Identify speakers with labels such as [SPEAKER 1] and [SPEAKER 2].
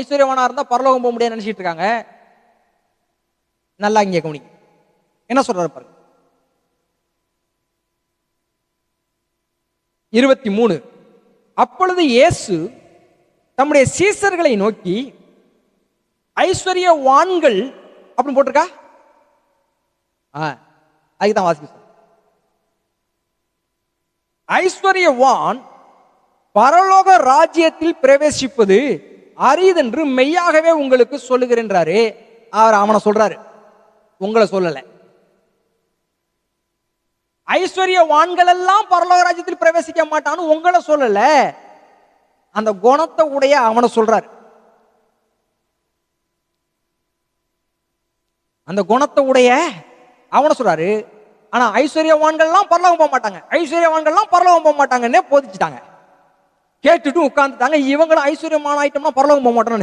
[SPEAKER 1] ஐஸ்வர்யவானா இருந்தா பரலோகம் போக முடியாது நினைச்சிட்டு இருக்காங்க. நல்லா இங்கே கவனி, என்ன சொல்றாரு பாருங்க. 23. அப்பொழுது இயேசு தம்முடைய சீசர்களை நோக்கி, ஐஸ்வர்யவான்கள் அப்படின்னு போட்டிருக்கா, அதுதான் வாசிக்க. ஐஸ்வர்யவான் பரலோக ராஜ்யத்தில் பிரவேசிப்பது அரிதென்று மெய்யாகவே உங்களுக்கு சொல்லுகிறேன்றாரு. அவர் அவனை சொல்றாரு, உங்களை சொல்லல. ஐஸ்வர்யவான்கள் எல்லாம் பரலோக ராஜ்யத்தில் பிரவேசிக்க மாட்டான்னு உங்களை சொல்லல, அந்த குணத்தை உடைய அவனை சொல்றாரு. அந்த குணத்தை உடைய அவனை சொல்றாரு. ஆனா ஐஸ்வர்யவான்கள்லாம் பரலோகம் போக மாட்டாங்க, ஐஸ்வர்யவான்கள்லாம் பரலோகம் போக மாட்டாங்கன்னே போதிச்சுட்டாங்க. கேட்டுட்டு உட்கார்ந்துட்டாங்க. இவங்களும் ஐஸ்வர்யமான ஆயிட்டோம்னா பரலோகம் போக மாட்டோம்னு